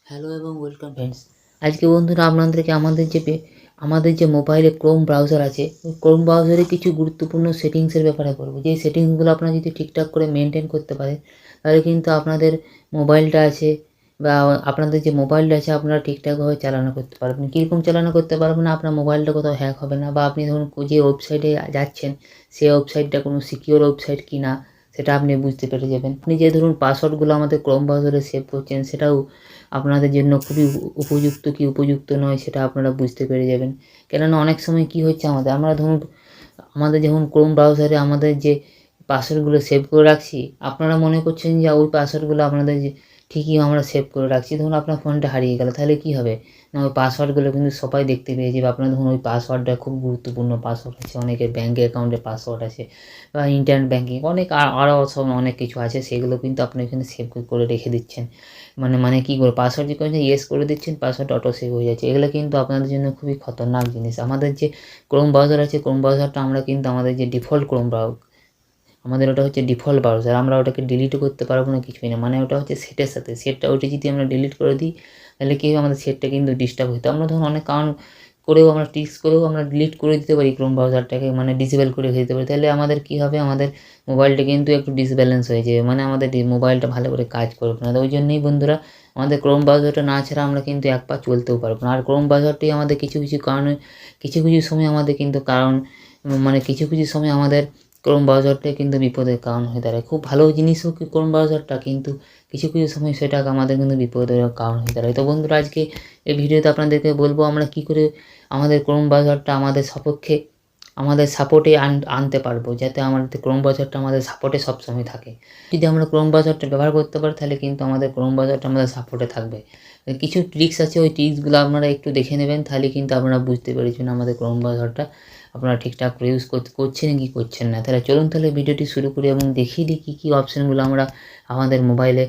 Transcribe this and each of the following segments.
Hello এবং welcome friends. আজকে বন্ধুরা আপনাদেরকে আমাদের যে মোবাইলে ক্রোম ব্রাউজার আছে, ওই ক্রোম ব্রাউজারে কিছু গুরুত্বপূর্ণ সেটিংসের ব্যাপারে বলবো। যে সেটিংসগুলো আপনারা যদি ঠিকঠাক করে মেনটেন করতে পারেন, তাহলে কিন্তু আপনাদের মোবাইলটা আছে বা আপনাদের যে মোবাইলটা আছে আপনারা ঠিকঠাকভাবে চালনা করতে পারবেন। কীরকম চালনা করতে পারবেন? আপনার মোবাইলটা কোথাও হ্যাক হবে না, বা আপনি ধরুন যে ওয়েবসাইটে যাচ্ছেন সেই ওয়েবসাইটটা কোনো সিকিউর ওয়েবসাইট কি না সেটা আপনি বুঝতে পেরে যাবেন। আপনি যে ধরুন পাসওয়ার্ডগুলো আমাদের ক্রোম ব্রাউজারে সেভ করছেন সেটাও আপনাদের জন্য খুবই উপযুক্ত কি উপযুক্ত নয় সেটা আপনারা বুঝতে পেরে যাবেন। কেননা অনেক সময় কী হচ্ছে, আমরা ধরুন আমাদের যখন ক্রোম ব্রাউজারে আমাদের যে পাসওয়ার্ডগুলো সেভ করে রাখছি, আপনারা মনে করছেন যে ওই পাসওয়ার্ডগুলো আপনাদের যে ঠিকই আমরা সেভ করে রাখছি। ধরুন আপনার ফোনটা হারিয়ে গেল, তাহলে কী হবে? না, ওই পাসওয়ার্ডগুলো কিন্তু সবাই দেখতে পেয়ে যাবে। আপনার ধরুন ওই পাসওয়ার্ডটা খুব গুরুত্বপূর্ণ পাসওয়ার্ড আছে, অনেকের ব্যাঙ্ক অ্যাকাউন্টের পাসওয়ার্ড আছে বা ইন্টারনেট ব্যাঙ্কিং অনেক আরও সব অনেক কিছু আছে, সেগুলো কিন্তু আপনি এখানে সেভ করে রেখে দিচ্ছেন। মানে কী করে পাসওয়ার্ড যে করেছেন ইয়েস করে দিচ্ছেন, পাসওয়ার্ড অটো সেভ হয়ে যাচ্ছে। এগুলো কিন্তু আপনাদের জন্য খুবই খতরনাক জিনিস। আমাদের যে ক্রোম ব্রাউজার আছে, ক্রোম ব্রাউজারটা আমরা কিন্তু আমাদের যে ডিফল্ট আমাদের ওটা হচ্ছে ডিফল্ট ব্রাউজার, আমরা ওটাকে ডিলিটও করতে পারবো না, কিছুই না। মানে ওটা হচ্ছে সেটের সাথে ওটা যদি আমরা ডিলিট করে দিই, তাহলে কী হবে, আমাদের সেটটা কিন্তু ডিস্টার্ব হতো। আমরা ধরুন অনেক কারণ করেও আমরা ট্রিক্স করেও আমরা ডিলিট করে দিতে পারি ক্রোম ব্রাউজারটাকে, মানে ডিসেবল করে রেখে দিতে পারি। তাহলে আমাদের কী হবে, আমাদের মোবাইলটা কিন্তু একটু ডিসব্যালেন্স হয়ে যাবে, মানে আমাদের মোবাইলটা ভালো করে কাজ করবে না। তো ওই জন্যই বন্ধুরা, আমাদের ক্রোম ব্রাউজারটা না ছাড়া আমরা কিন্তু এক পা চলতেও পারবো না। আর ক্রোম ব্রাউজারটি আমাদের কিছু কারণে কিছু সময় আমাদের কিন্তু মানে কিছু সময় আমাদের ক্রোম ব্রাউজারটাই কিন্তু বিপদের কারণ হয়ে দাঁড়ায়। খুব ভালো জিনিসও কি ক্রোম ব্রাউজারটা, কিন্তু কিছু সময় সেটা আমাদের কিন্তু বিপদের কারণ হয়ে দাঁড়ায়। তো বন্ধুরা, আজকে এই ভিডিওতে আপনাদেরকে বলবো আমরা কী করে আমাদের ক্রোম ব্রাউজারটা আমাদের সাপোর্টে আনতে পারবো, যাতে আমাদের ক্রোম ব্রাউজারটা আমাদের সাপোর্টে সবসময় থাকে। যদি আমরা ক্রোম ব্রাউজারটা ব্যবহার করতে পারি, তাহলে কিন্তু আমাদের ক্রোম ব্রাউজারটা আমাদের সাপোর্টে থাকবে। কিছু ট্রিক্স আছে, ওই ট্রিক্সগুলো আপনারা একটু দেখে নেবেন, তাহলে কিন্তু আপনারা বুঝতে পেরেছেন আমাদের ক্রোম ব্রাউজারটা আপনারা ঠিকঠাক করে ইউজ করছেন কি করছেন না। তাহলে চলুন ভিডিওটি শুরু করি এবং দেখিয়ে দিই কী অপশানগুলো আমরা আমাদের মোবাইলে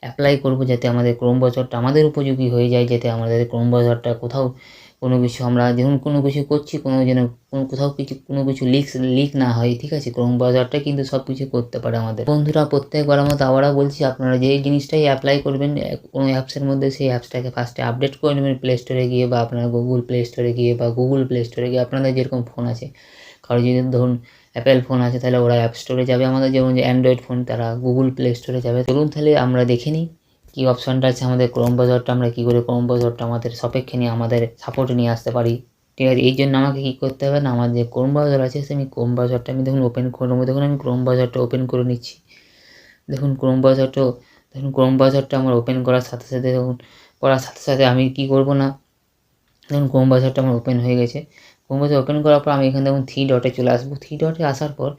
অ্যাপ্লাই করব, যাতে আমাদের ক্রোম ব্রাউজারটা আমাদের উপযোগী হয়ে যায়, যাতে আমাদের ক্রোম ব্রাউজারটা কোথাও কোনো কিছু আমরা যখন কোনো কিছু করছি কোথাও কোনো কিছু লিক না হয়, ঠিক আছে? ক্রোম ব্রাউজারটা কিন্তু সব কিছু করতে পারে আমাদের। বন্ধুরা, প্রত্যেকবারের মতো আবারও বলছি, আপনারা যেই জিনিসটাই অ্যাপ্লাই করবেন কোনো অ্যাপসের মধ্যে, সেই অ্যাপসটাকে ফার্স্টে আপডেট করে নেবেন প্লে স্টোরে গিয়ে, বা আপনার গুগল প্লে স্টোরে গিয়ে, বা গুগল প্লে স্টোরে গিয়ে। আপনাদের যেরকম ফোন আছে, কারো যদি ধরুন অ্যাপেল ফোন আছে, তাহলে ওরা অ্যাপ স্টোরে যাবে। আমাদের যেমন যে অ্যান্ড্রয়েড ফোন, তারা গুগল প্লে স্টোরে যাবে। চলুন তাহলে আমরা দেখে নিই কী অপশানটা আছে আমাদের ক্রোম ব্রাউজারটা, আমরা কী করে ক্রোম ব্রাউজারটা আমাদের সাপেক্ষে নিয়ে আমাদের সাপোর্টে নিয়ে আসতে পারি, ঠিক আছে? এই জন্য আমাকে কী করতে হবে না, আমার যে ক্রোম ব্রাউজার আছে আমি ক্রোম ব্রাউজারটা আমি দেখুন ওপেন করে নেবো। দেখুন আমি ক্রোম ব্রাউজারটা ওপেন করে নিচ্ছি। দেখুন ক্রোম ব্রাউজারটা আমার ওপেন করার সাথে সাথে আমি কী করবো না, দেখুন ক্রোম ব্রাউজারটা আমার ওপেন হয়ে গেছে। ক্রোম ব্রাউজার ওপেন করার পর আমি এখানে দেখুন থ্রি ডটে চলে আসবো। থ্রি ডটে আসার পর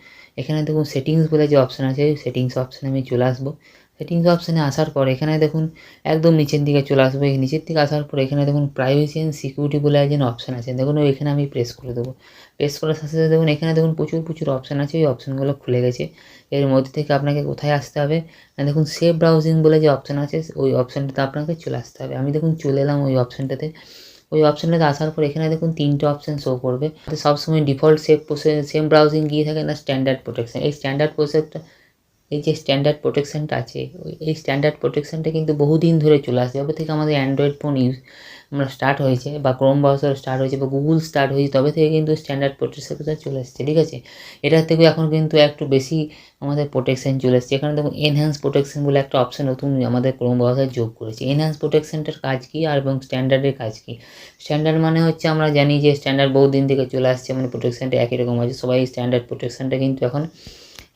এখানে দেখুন সেটিংস বলে যে অপশান আছে, সেটিংস অপশানে আমি চলে আসবো। সেটিংস অপশানে আসার পর এখানে দেখুন একদম নিচের দিকে চলে আসবো। এই নিচের দিকে আসার পর এখানে দেখুন প্রাইভেসি অ্যান্ড সিকিউরিটি বলে একজন অপশান আছে, দেখুন এখানে আমি প্রেস করে দেবো। প্রেস করার সাথে সাথে দেখুন এখানে দেখুন প্রচুর অপশান আছে, ওই অপশানগুলো খুলে গেছে। এর মধ্যে থেকে আপনাকে কোথায় আসতে হবে না, দেখুন সেভ ব্রাউজিং বলে যে অপশান আছে, ওই অপশানটাতে আপনাকে চলে আসতে হবে। আমি দেখুন চলে এলাম ওই অপশানটাতে। ওই অপশানটাতে আসার পর এখানে দেখুন 3টে অপশান শো করবে। সবসময় ডিফল্ট সেম ব্রাউজিং গিয়ে থাকে না, স্ট্যান্ডার্ড প্রোটেকশন। এই যে স্ট্যান্ডার্ড প্রোটেকশনটা আছে, এই স্ট্যান্ডার্ড প্রোটেকশনটা কিন্তু বহুদিন ধরে চলে আসছে। যবে থেকে আমাদের অ্যান্ড্রয়েড ফোন আমরা স্টার্ট হয়েছে, বা ক্রোম ব্রাউজার স্টার্ট হয়েছে, বা গুগল স্টার্ট হয়েছে, তবে থেকে কিন্তু স্ট্যান্ডার্ড প্রোটেকশনটা চলে আসছে, ঠিক আছে? এটার থেকেও এখন কিন্তু একটু বেশি আমাদের প্রোটেকশন চলে আসছে। এখানে দেখুন এনহ্যান্স প্রোটেকশন বলে একটা অপশান নতুন আমাদের ক্রোম ব্রাউজার যোগ করেছে। এনহ্যান্স প্রোটেকশনটার কাজ কী এবং স্ট্যান্ডার্ডের কাজ কী? স্ট্যান্ডার্ড মানে হচ্ছে আমরা জানি যে স্ট্যান্ডার্ড বহুদিন থেকে চলে আসছে, মানে প্রোটেকশনটা একই রকম আছে। সবাই স্ট্যান্ডার্ড প্রোটেকশনটা কিন্তু এখন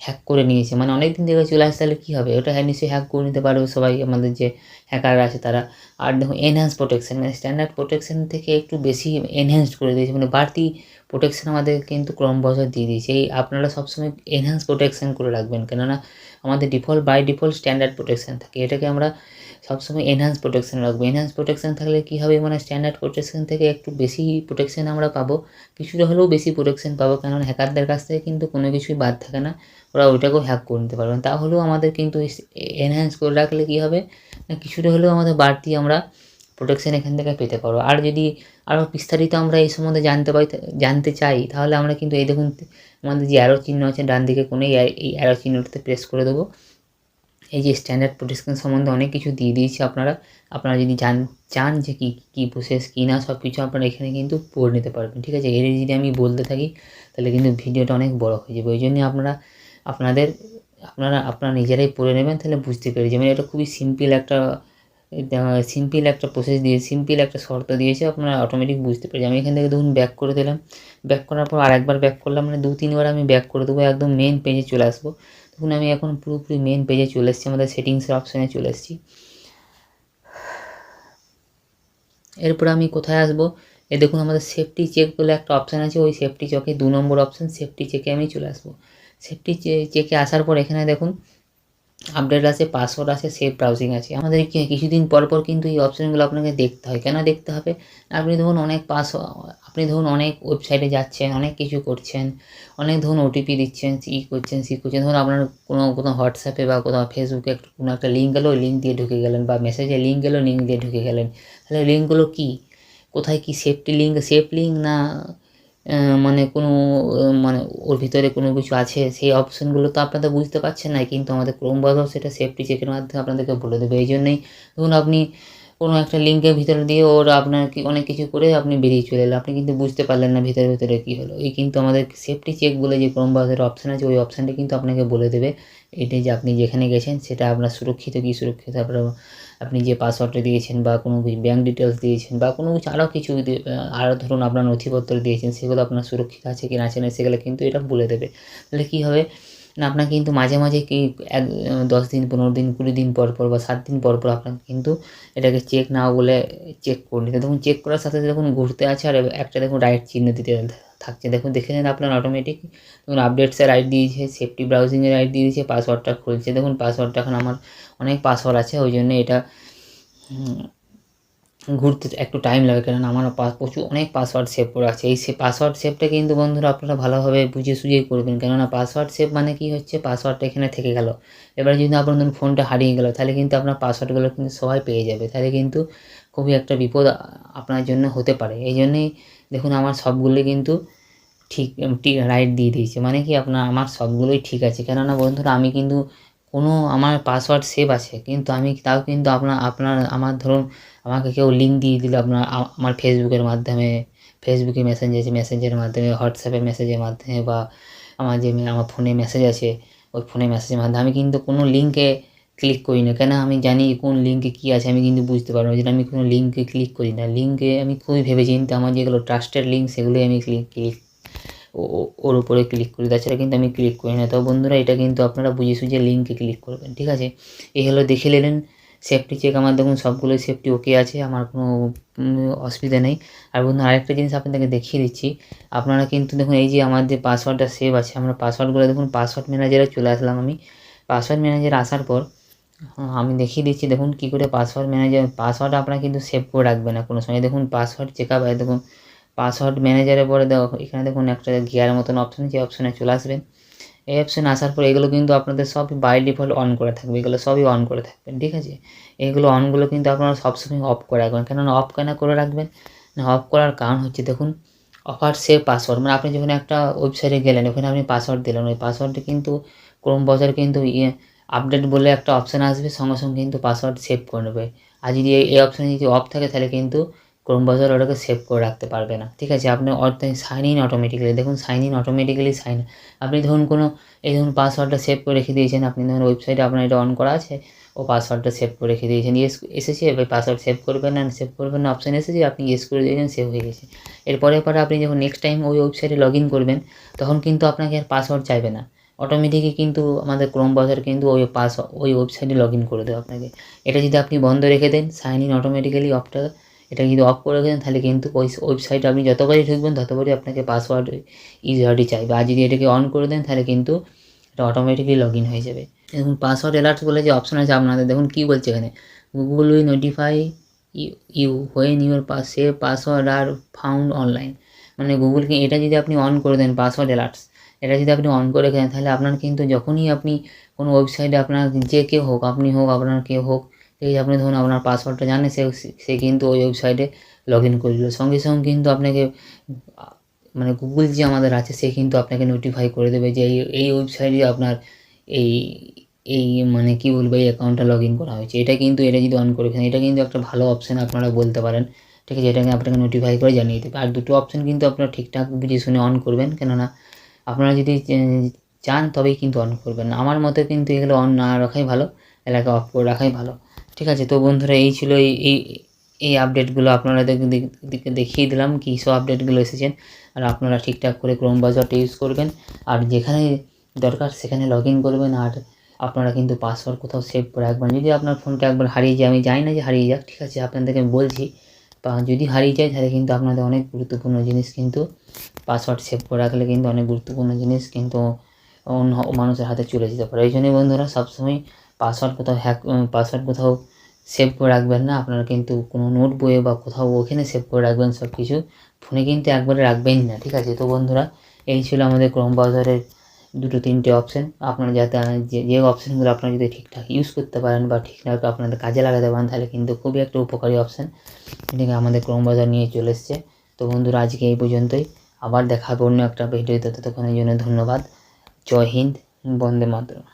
হ্যাক করে নিয়েছে, মানে অনেক দিন থেকে চলে আসছে। তাহলে কী হবে, ওটা নিশ্চয়ই হ্যাক করে নিতে পারবে সবাই, আমাদের যে হ্যাকাররা আছে তারা। আর দেখুন এনহ্যান্স প্রোটেকশন, মানে স্ট্যান্ডার্ড প্রোটেকশন থেকে একটু বেশি এনহ্যান্সড করে দিয়েছে, মানে বাড়তি প্রোটেকশন আমাদের কিন্তু ক্রোম ব্রাউজার দিয়ে দিয়েছে। এই আপনারা সবসময় এনহ্যান্স প্রোটেকশন করে রাখবেন, কেননা আমাদের বাই ডিফল্ট স্ট্যান্ডার্ড প্রোটেকশন থাকে, এটাকে আমরা সবসময় এনহ্যান্স প্রোটেকশন রাখবো। এনহ্যান্স প্রোটেকশন থাকলে কী হবে, মানে স্ট্যান্ডার্ড প্রোটেকশন থেকে একটু বেশি প্রোটেকশন আমরা পাবো, কিছুটা হলেও বেশি প্রোটেকশন পাবো, কেননা হ্যাকারদের কাছ থেকে কিন্তু কোনো কিছুই বাদ থাকে না, ওরা ওইটাকেও হ্যাক করে নিতে পারবেন। তাহলেও আমাদের কিন্তু এনহ্যান্স করে রাখলে কী হবে না, কিছুটা হলেও আমাদের বাড়তি আমরা প্রোটেকশন এখান থেকে পেতে পারবো। আর যদি আরও বিস্তারিত আমরা এই সম্বন্ধে জানতে চাই, তাহলে আমরা কিন্তু এই দেখুন আমাদের যে অ্যারো চিহ্ন আছে ডান দিকে কোণে, এই অ্যারো চিহ্নটাতে প্রেস করে দেবো। এই যে স্ট্যান্ডার্ড প্রোটেকশন সম্বন্ধে অনেক কিছু দিয়ে দিয়েছি আপনারা যদি চান যে কী প্রসেস কী না সব কিছু আপনারা এখানে কিন্তু পড়ে নিতে পারবেন, ঠিক আছে। এর যদি আমি বলতে থাকি তাহলে কিন্তু ভিডিওটা অনেক বড় হয়ে যাবে, ওই জন্যে আপনারা নিজেরাই পড়ে নেবেন, তাহলে বুঝতে পেরে যাবেন। এটা খুবই সিম্পল একটা প্রসেস দিয়ে সিম্পল একটা শর্ত দিয়েছে, আপনারা অটোমেটিক বুঝতে পেরে যাবেন। আমি এখান থেকে দেখুন ব্যাক করে দিলাম, ব্যাক করার পর আরেকবার ব্যাক করলাম, মানে 2-3 বার আমি ব্যাক করে দেবো, একদম মেন পেজে চলে আসবো। দেখুন আমি এখন পুরোপুরি মেন পেজে চলে এসেছি, আমাদের সেটিংসের অপশানে চলে এসেছি। এরপর আমি কোথায় আসবো, দেখুন আমাদের সেফটি চেক বলে একটা অপশান আছে, ওই সেফটি চেকে 2 নম্বর অপশান সেফটি চেকে আমি চলে আসবো। সেফটি চেকে আসার পর এখানে দেখুন আপডেট আছে, পাসওয়ার্ড আছে, সেভ ব্রাউজিং আছে। আমাদের কিছুদিন পর কিন্তু এই অপশানগুলো আপনাকে দেখতে হয়। কেন দেখতে হবে? আপনি ধরুন অনেক ওয়েবসাইটে যাচ্ছেন, অনেক কিছু করছেন, অনেক ধরুন ওটিপি দিচ্ছেন, করছেন ধরুন আপনার কোথাও হোয়াটসঅ্যাপে বা কোথাও ফেসবুকে কোনো একটা লিঙ্ক এলো, ওই লিঙ্ক দিয়ে ঢুকে গেলেন, বা মেসেজে লিঙ্ক এলো, লিঙ্ক দিয়ে ঢুকে গেলেন। তাহলে লিঙ্কগুলো কী, কোথায় কী সেফ লিঙ্ক না মানে কোনো মানে ওর ভিতরে কোনো কিছু আছে, সেই অপশানগুলো তো আপনারা বুঝতে পারছেন না, কিন্তু আমাদের ক্রোম ব্রাউজার সেটা সেফটি চেকের মাধ্যমে আপনাদেরকে বলে দেবে। এই জন্যই ধরুন আপনি কোনো একটা লিঙ্কের ভিতরে দিয়ে ওরা আপনার অনেক কিছু করে আপনি বেরিয়ে চলে এলেন, আপনি কিন্তু বুঝতে পারলেন না ভিতরে কী হলো। এই কিন্তু আমাদের সেফটি চেক বলে যে ক্রোম ব্রাউজারের অপশান আছে, ওই অপশানটা কিন্তু আপনাকে বলে দেবে এটাই যে আপনি যেখানে গেছেন সেটা আপনার সুরক্ষিত কি সুরক্ষিত, আপনি যে পাসওয়ার্ডটা দিয়েছেন বা কোনো কিছু ব্যাঙ্ক ডিটেলস দিয়েছেন বা কোনো কিছু আরও কিছু আরও ধরুন আপনার নথিপত্র দিয়েছেন, সেগুলো আপনার সুরক্ষিত আছে কি না আছে না সেগুলো কিন্তু এটা বলে দেবে। তাহলে কী হবে না, আপনার কিন্তু মাঝে কি 10 দিন 15 দিন 20 দিন পর বা 7 দিন পর আপনাকে কিন্তু এটাকে চেক নাও বলে চেক করে নিতে। দেখুন চেক করার সাথে দেখুন ঘুরতে আছে, আর একটা দেখুন রাইট চিহ্ন দিতে থাকছে, দেখুন দেখে নেন আপনার অটোমেটিক। দেখুন আপডেটসের রাইট দিয়েছে, সেফটি ব্রাউজিংয়ের রাইট দিয়ে দিয়েছে, পাসওয়ার্ডটা খুলছে। দেখুন পাসওয়ার্ডটা এখন আমার অনেক পাসওয়ার্ড আছে, ওই জন্য এটা ঘুরতে একটু টাইম লাগে, কারণ আমার অনেক পাসওয়ার্ড সেভ করা আছে। এই পাসওয়ার্ড সেভটা কিন্তু বন্ধুরা আপনারা ভালোভাবে বুঝে সুঝেই করবেন, কেননা পাসওয়ার্ড সেভ মানে কি হচ্ছে, পাসওয়ার্ডটা এখানে থেকে গেল, এবারে যদি আপনার ধরুন ফোনটা হারিয়ে গেল, তাহলে কিন্তু আপনার পাসওয়ার্ডগুলো কিন্তু সবাই পেয়ে যাবে, তাহলে কিন্তু খুবই একটা বিপদ আপনার জন্য হতে পারে। এই জন্যেই দেখুন আমার সবগুলোই কিন্তু ঠিক রাইট দিয়ে দিয়েছে, মানে কি আমার সবগুলোই ঠিক আছে। কেননা বন্ধুরা আমি কিন্তু আমার পাসওয়ার্ড সেভ আছে, কিন্তু আমি তাও কিন্তু আমার ধরুন আমাকে কেউ লিঙ্ক দিয়ে দিল আমার ফেসবুকের মাধ্যমে, ফেসবুকে মেসেঞ্জের মাধ্যমে, হোয়াটসঅ্যাপে মেসেজের মাধ্যমে, বা আমার ফোনে মেসেজ আছে, ওই ফোনে মেসেজের মাধ্যমে আমি কিন্তু কোনো লিঙ্কে ক্লিক করি না, কেন আমি জানি কোন লিঙ্কে কী আছে আমি কিন্তু বুঝতে পারবো, ওই জন্য আমি কোনো লিঙ্কে ক্লিক করি না। লিঙ্কে আমি খুবই ভেবেচিন্তে আমার যেগুলো ট্রাস্টেড লিঙ্ক সেগুলোই আমি ওর উপরে ক্লিক করি, তাছাড়া কিন্তু আমি ক্লিক করি না। তো বন্ধুরা এটা কিন্তু আপনারা বুঝে সুঝে লিঙ্কে ক্লিক করবেন, ঠিক আছে। এই হলো দেখে নিলেন সেফটি চেক, আমার দেখুন সবগুলোই সেফটি ওকে আছে, আমার কোনো অসুবিধা নেই। আর বন্ধুরা আরেকটা জিনিস আপনাদেরকে দেখিয়ে দিচ্ছি, আপনারা কিন্তু দেখুন এই যে আমার যে পাসওয়ার্ডটা সেভ আছে, আমরা পাসওয়ার্ডগুলো দেখুন পাসওয়ার্ড ম্যানেজারে চলে আসলাম। আমি পাসওয়ার্ড ম্যানেজারে আসার পর আমি দেখিয়ে দিচ্ছি দেখুন কী করে পাসওয়ার্ড আপনারা কিন্তু সেভ করে রাখবেন না কোনো সময়। দেখুন পাসওয়ার্ড চেকআপ দেখুন পাসওয়ার্ড ম্যানেজারের পরে এখানে দেখুন একটা গিয়ারের মতন অপশান, যে অপশানে চলে আসবেন। এই অপশানে আসার পর এগুলো কিন্তু আপনাদের সবই বাই ডিফল্ট অন করে থাকবে, এগুলো সবই অন করে থাকবেন, ঠিক আছে। এইগুলো অনগুলো কিন্তু আপনারা সবসময় অফ করে রাখবেন, কেননা অফ কেন করে রাখবেন না, অফ করার কারণ হচ্ছে দেখুন অফার সেভ পাসওয়ার্ড, মানে আপনি যখন একটা ওয়েবসাইটে গেলেন ওখানে আপনি পাসওয়ার্ড দিলেন, ওই পাসওয়ার্ডটা কিন্তু ক্রোম ব্রাউজার কিন্তু আপডেট বলে একটা অপশান আসবে, সঙ্গে সঙ্গে কিন্তু পাসওয়ার্ড সেভ করে নেবে। আর যদি এই অপশানে যদি অফ থাকে তাহলে কিন্তু ক্রোম ব্রাউজার ওটাকে সেভ করে রাখতে পারবে না, ঠিক আছে। আপনি সাইন ইন অটোমেটিক্যালি, দেখুন সাইন ইন অটোমেটিক্যালি আপনি ধরুন এই ধরুন পাসওয়ার্ডটা সেভ করে রেখে দিয়েছেন, আপনি ধরুন ওয়েবসাইটে আপনার এটা অন করা আছে, ও পাসওয়ার্ডটা সেভ করে রেখে দিয়েছেন, এসেছে এবার পাসওয়ার্ড সেভ করবেন না অপশান এসেছে, আপনি ইয়েস করে দিয়েছেন, সেভ হয়ে গেছে। এরপরে আপনি যখন নেক্সট টাইম ওই ওয়েবসাইটে লগ ইন করবেন তখন কিন্তু আপনাকে আর পাসওয়ার্ড চাইবে না, অটোমেটিকই কিন্তু আমাদের ক্রোম ব্রাউজার কিন্তু ওই ওয়েবসাইটে লগ ইন করে দেবে আপনাকে। এটা যদি আপনি বন্ধ রেখে দেন সাইন ইন অটোমেটিক্যালি অফটা, এটা যদি অফ করে দেন তাহলে কিন্তু ওই ওয়েবসাইটে আপনি যতবারই ঢুকবেন ততবারই আপনাকে পাসওয়ার্ড ইউজারটি চাইবে, আর যদি এটাকে অন করে দেন তাহলে কিন্তু এটা অটোমেটিকলি লগ ইন হয়ে যাবে। দেখুন পাসওয়ার্ড অ্যালার্টস বলে যে অপশান আছে আপনাদের, দেখুন কী বলছে এখানে, Google will notify you when your save password are found online, মানে গুগলকে এটা যদি আপনি অন করে দেন পাসওয়ার্ড অ্যালার্টস, এটা যদি আপনি অন করে দেন তাহলে আপনার কিন্তু যখনই আপনি কোনো ওয়েবসাইটে আপনার যে কেউ হোক, আপনি হোক আপনার কেউ হোক, এই আপনি ধরুন আপনার পাসওয়ার্ডটা জানে, সে কিন্তু ওই ওয়েবসাইটে লগ ইন করে দিল, সঙ্গে সঙ্গে কিন্তু আপনাকে মানে গুগল যে আমাদের আছে সে কিন্তু আপনাকে নোটিফাই করে দেবে যে এই ওয়েবসাইটে আপনার এই এই মানে কি বলবো, এই অ্যাকাউন্টটা লগ ইন করা হয়েছে। এটা যদি অন করে ফেলেন, এটা কিন্তু একটা ভালো অপশান আপনারা বলতে পারেন, ঠিক আছে? এটাকে আপনাকে নোটিফাই করে জানিয়ে দেবে। আর দুটো অপশান কিন্তু আপনারা ঠিকঠাক বুঝে শুনে অন করবেন, কেননা আপনারা যদি চান তবেই কিন্তু অন করবেন। আমার মতে কিন্তু এগুলো অন না রাখাই ভালো, এলাকা অফ করে রাখাই ভালো, ঠিক আছে? তো বন্ধুরা, এই ছিল এই আপডেটগুলো আপনারা দেখিয়ে দিলাম কী সব আপডেটগুলো এসেছেন। আর আপনারা ঠিকঠাক করে ক্রোম ব্রাউজারটা ইউজ করবেন, আর যেখানে দরকার সেখানে লগ ইন করবেন। আর আপনারা কিন্তু পাসওয়ার্ড কোথাও সেভ করে রাখবেন। যদি আপনার ফোনটা একবার হারিয়ে যায়, আমি জানি না যে হারিয়ে যাক, ঠিক আছে? আপনাদেরকে আমি বলছি, বা যদি হারিয়ে যায় তাহলে কিন্তু আপনাদের অনেক গুরুত্বপূর্ণ জিনিস কিন্তু পাসওয়ার্ড সেভ করে রাখলে কিন্তু অনেক গুরুত্বপূর্ণ জিনিস কিন্তু অন্য মানুষের হাতে চলে যেতে পারে। এই জন্যই বন্ধুরা, সবসময় পাসওয়ার্ড কোথাও সেভ করে রাখবেন না। আপনারা কিন্তু কোনো নোট বইয়ে বা কোথাও ওখানে সেভ করে রাখবেন সব কিছু, ফোনে কিন্তু একবারে রাখবেনই না, ঠিক আছে? তো বন্ধুরা, এই ছিল আমাদের ক্রোম ব্রাউজারের 2-3টে অপশান। আপনারা যাতে যে অপশানগুলো আপনারা যদি ঠিকঠাক ইউজ করতে পারেন বা ঠিকঠাক আপনাদের কাজে লাগাতে পারেন, তাহলে কিন্তু খুবই একটা উপকারী অপশান, এটাকে আমাদের ক্রোম ব্রাউজার নিয়ে চলে এসছে। তো বন্ধুরা, আজকে এই পর্যন্তই। আবার দেখা হবে অন্য একটা ভিডিওতে। ততক্ষণের জন্য ধন্যবাদ। জয় হিন্দ, বন্দে মাতরম।